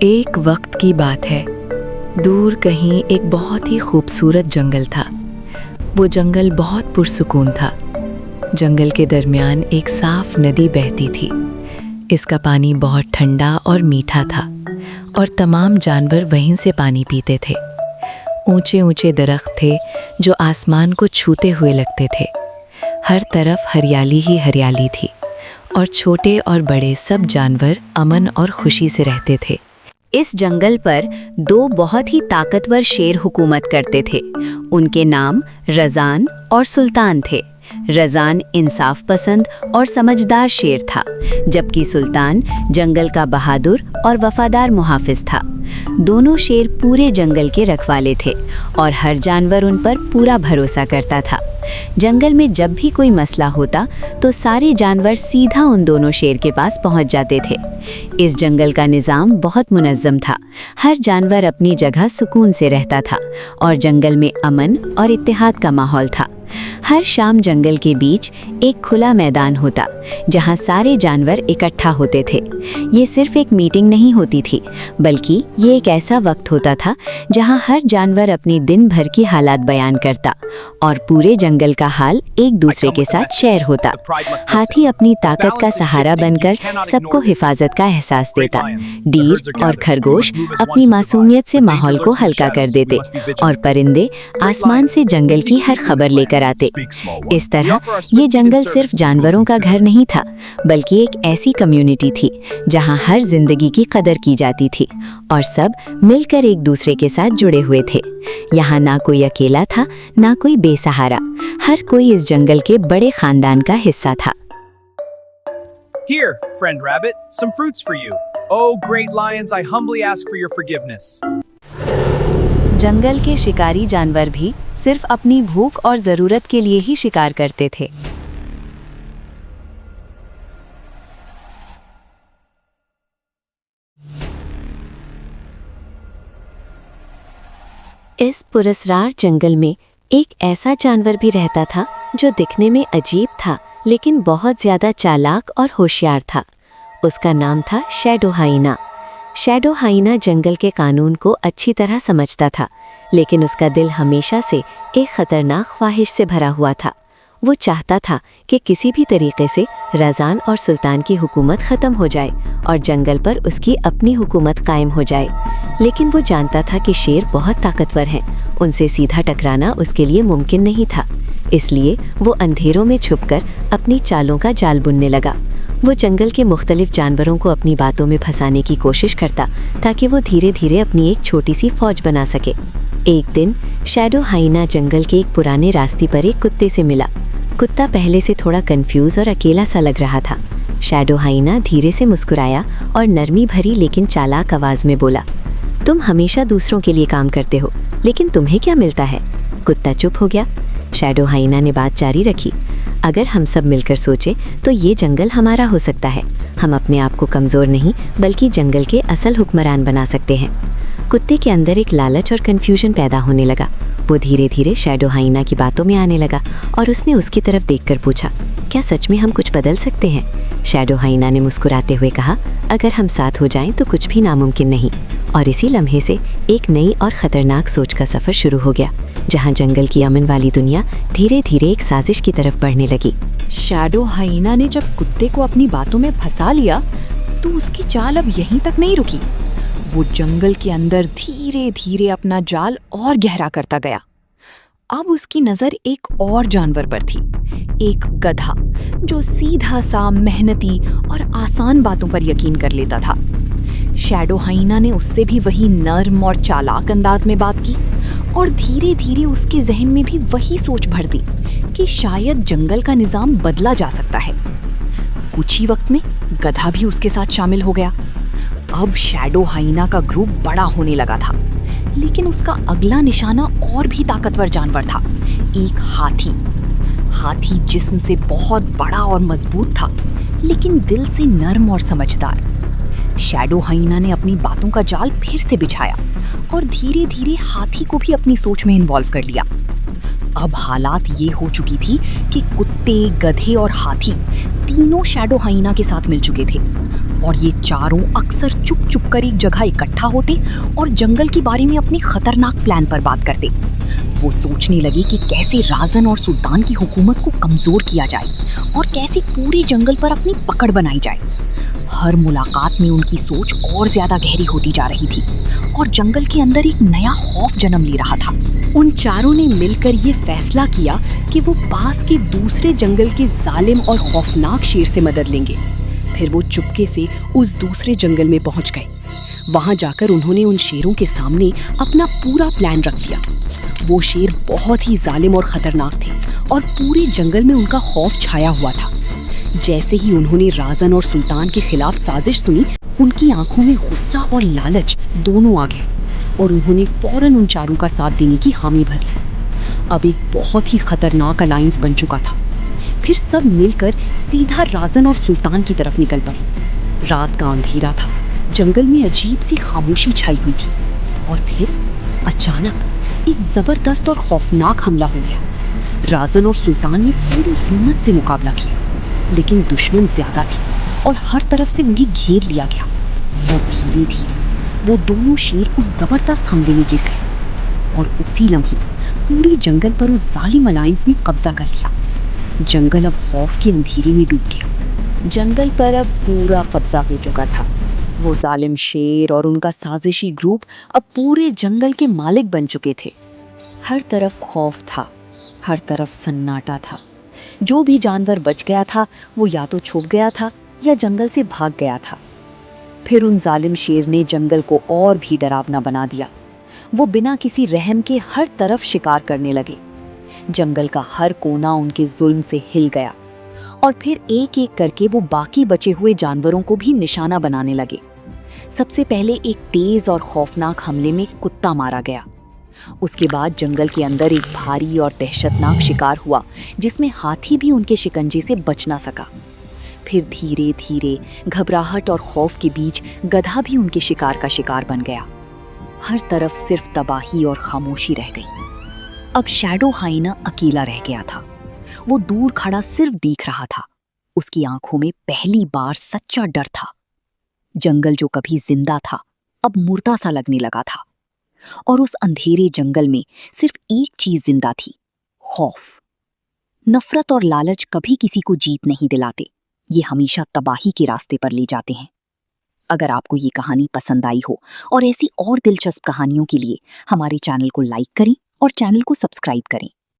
एक वक्त की बात है। दूर कहीं एक बहुत ही खूबसूरत जंगल था। वो जंगल बहुत पुरसुकून था। जंगल के दरमियान एक साफ नदी बहती थी। इसका पानी बहुत ठंडा और मीठा था और तमाम जानवर वहीं से पानी पीते थे। ऊंचे ऊंचे दरख्त थे जो आसमान को छूते हुए लगते थे। हर तरफ हरियाली ही हरियाली थी और छोटे और बड़े सब जानवर अमन और खुशी से रहते थे। इस जंगल पर दो बहुत ही ताकतवर शेर हुकूमत करते थे। उनके नाम रज़ान और सुल्तान थे। रज़ान इंसाफ पसंद और समझदार शेर था, जबकि सुल्तान जंगल का बहादुर और वफादार मुहाफिज था। दोनों शेर पूरे जंगल के रखवाले थे और हर जानवर उन पर पूरा भरोसा करता था। जंगल में जब भी कोई मसला होता तो सारे जानवर सीधा उन दोनों शेर के पास पहुंच जाते थे। इस जंगल का निज़ाम बहुत मुनज़्ज़म था। हर जानवर अपनी जगह सुकून से रहता था और जंगल में अमन और इत्तेहाद का माहौल था। हर शाम जंगल के बीच एक खुला मैदान होता जहां सारे जानवर इकट्ठा होते थे। ये सिर्फ एक मीटिंग नहीं होती थी, बल्कि ये एक ऐसा वक्त होता था जहां हर जानवर अपनी दिन भर की हालात बयान करता और पूरे जंगल का हाल एक दूसरे के साथ शेयर होता। हाथी अपनी ताकत का सहारा बनकर सबको हिफाजत का एहसास देता। डीर और खरगोश अपनी मासूमियत से माहौल को हल्का कर देते और परिंदे आसमान से जंगल की हर खबर लेकर आते। इस तरह ये जंगल सिर्फ जानवरों का घर नहीं था, बल्कि एक ऐसी कम्युनिटी थी जहां हर जिंदगी की कदर की जाती थी और सब मिलकर एक दूसरे के साथ जुड़े हुए थे। यहाँ ना कोई अकेला था, ना कोई बेसहारा। हर कोई इस जंगल के बड़े खानदान का हिस्सा था। Here, friend rabbit, some fruits for you. Oh, great lions, I humbly ask for your forgiveness. जंगल के शिकारी जानवर भी सिर्फ अपनी भूख और जरूरत के लिए ही शिकार करते थे। इस पुरस्रार जंगल में एक ऐसा जानवर भी रहता था जो दिखने में अजीब था, लेकिन बहुत ज्यादा चालाक और होशियार था। उसका नाम था शैडो हाइना। शैडो हाइना जंगल के कानून को अच्छी तरह समझता था, लेकिन उसका दिल हमेशा से एक खतरनाक ख्वाहिश से भरा हुआ था। वो चाहता था कि किसी भी तरीके से रज़ान और सुल्तान की हुकूमत ख़त्म हो जाए और जंगल पर उसकी अपनी हुकूमत कायम हो जाए। लेकिन वो जानता था कि शेर बहुत ताकतवर हैं, उनसे सीधा टकराना उसके लिए मुमकिन नहीं था। इसलिए वो अंधेरों में छुपकर अपनी चालों का जाल बुनने लगा। वो जंगल के मुख्तलिफ जानवरों को अपनी बातों में फंसाने की कोशिश करता ताकि वो धीरे धीरे अपनी एक छोटी सी फौज बना सके। एक दिन शैडो हाइना जंगल के एक पुराने रास्ते पर एक कुत्ते से मिला। कुत्ता पहले से थोड़ा कंफ्यूज और अकेला सा लग रहा था। शैडो हाइना धीरे से मुस्कुराया और नरमी भरी लेकिन चालाक आवाज में बोला, तुम हमेशा दूसरों के लिए काम करते हो, लेकिन तुम्हें क्या मिलता है? कुत्ता चुप हो गया। शैडो हाइना ने बात जारी रखी, अगर हम सब मिलकर सोचें तो ये जंगल हमारा हो सकता है। हम अपने आप को कमज़ोर नहीं बल्कि जंगल के असल हुक्मरान बना सकते हैं। कुत्ते के अंदर एक लालच और कन्फ्यूजन पैदा होने लगा। वो धीरे धीरे शैडो हाइना की बातों में आने लगा और उसने उसकी तरफ देखकर पूछा, क्या सच में हम कुछ बदल सकते हैं? शैडो हाइना ने मुस्कुराते हुए कहा, अगर हम साथ हो जाएं तो कुछ भी नामुमकिन नहीं। और इसी लम्हे से एक नई और ख़तरनाक सोच का सफ़र शुरू हो गया, जहां जंगल की अमन वाली दुनिया धीरे धीरे एक साजिश की तरफ बढ़ने लगी। शैडो हाइना ने जब कुत्ते को अपनी बातों में फंसा लिया तो उसकी चाल अब यहीं तक नहीं रुकी। वो जंगल के अंदर धीरे धीरे अपना जाल और गहरा करता गया। अब उसकी नज़र एक और जानवर पर थी, एक गधा जो सीधा सा, मेहनती और आसान बातों पर यकीन कर लेता था। शैडो हाइना ने उससे भी वही नर्म और चालाक अंदाज में बात की और धीरे धीरे उसके जहन में भी वही सोच भर दी कि शायद जंगल का निज़ाम बदला जा सकता है। कुछ ही वक्त में गधा भी उसके साथ शामिल हो गया। अब शैडो हाइना का ग्रुप बड़ा होने लगा था, लेकिन उसका अगला निशाना और भी ताकतवर जानवर था, एक हाथी। हाथी जिस्म से बहुत बड़ा और मजबूत था, लेकिन दिल से नर्म और समझदार। शैडो हाइना ने अपनी बातों का जाल फिर से बिछाया और धीरे धीरे हाथी को भी अपनी सोच में इन्वॉल्व कर लिया। अब हालात ये हो चुकी थी कि कुत्ते, गधे और हाथी तीनों शैडो हाइना के साथ मिल चुके थे। और ये चारों अक्सर चुप चुप कर एक जगह इकट्ठा होते और जंगल के बारे में अपनी खतरनाक प्लान पर बात करते। वो सोचने लगे कि कैसे राजन और सुल्तान की हुकूमत को कमजोर किया जाए और कैसे पूरे जंगल पर अपनी पकड़ बनाई जाए। हर मुलाकात में उनकी सोच और ज्यादा गहरी होती जा रही थी और जंगल के अंदर एक नया खौफ जन्म ले रहा था। उन चारों ने मिलकर ये फैसला किया कि वो पास के दूसरे जंगल के जालिम और खौफनाक शेर से मदद लेंगे। फिर वो चुपके से उस दूसरे जंगल में पहुंच गए। वहां जाकर उन्होंने उन शेरों के सामने अपना पूरा प्लान रख दिया। वो शेर बहुत ही जालिम और खतरनाक थे और पूरे जंगल में उनका खौफ छाया हुआ था। जैसे ही उन्होंने राजन और सुल्तान के खिलाफ साजिश सुनी, उनकी आंखों में गुस्सा और लालच दोनों आ गए और उन्होंने फौरन उन चारों का साथ देने की हामी भर ली। अब एक बहुत ही खतरनाक अलायंस बन चुका था। फिर सब मिलकर सीधा राजन और सुल्तान की तरफ निकल पड़े। रात का अंधेरा था, जंगल में अजीब सी खामोशी छाई हुई थी और फिर अचानक एक जबरदस्त और खौफनाक हमला हो गया। राजन और सुल्तान ने पूरी हिम्मत से मुकाबला किया, लेकिन दुश्मन ज्यादा थी और हर तरफ से उन्हें घेर लिया गया। और धीरे धीरे वो दोनों शेर उस जबरदस्त हमले में गिर गए और उसी लम्हे पूरे जंगल पर उस जालिम अलायंस ने कब्जा कर लिया। जंगल अब खौफ के अंधेरे में डूब गया। जंगल पर अब पूरा कब्जा हो चुका था। वो जालिम शेर और उनका साजिशी ग्रुप अब पूरे जंगल के मालिक बन चुके थे। हर तरफ खौफ था, हर तरफ सन्नाटा था। जो भी जानवर बच गया था वो या तो छुप गया था या जंगल से भाग गया था। फिर उन जालिम शेर ने जंगल को और भी डरावना बना दिया। वो बिना किसी रहम के हर तरफ शिकार करने लगे। जंगल का हर कोना उनके जुल्म से हिल गया और फिर एक एक करके वो बाकी बचे हुए जानवरों को भी निशाना बनाने लगे। सबसे पहले एक तेज और खौफनाक हमले में कुत्ता मारा गया। उसके बाद जंगल के अंदर एक भारी और दहशतनाक शिकार हुआ जिसमें हाथी भी उनके शिकंजे से बच ना सका। फिर धीरे धीरे घबराहट और खौफ के बीच गधा भी उनके शिकार का शिकार बन गया। हर तरफ सिर्फ तबाही और खामोशी रह गई। अब शैडो हाइना अकेला रह गया था। वो दूर खड़ा सिर्फ देख रहा था। उसकी आंखों में पहली बार सच्चा डर था। जंगल जो कभी जिंदा था अब मुर्दा सा लगने लगा था और उस अंधेरे जंगल में सिर्फ एक चीज जिंदा थी, खौफ। नफरत और लालच कभी किसी को जीत नहीं दिलाते, ये हमेशा तबाही के रास्ते पर ले जाते हैं। अगर आपको ये कहानी पसंद आई हो और ऐसी और दिलचस्प कहानियों के लिए हमारे चैनल को लाइक करें और चैनल को सब्सक्राइब करें।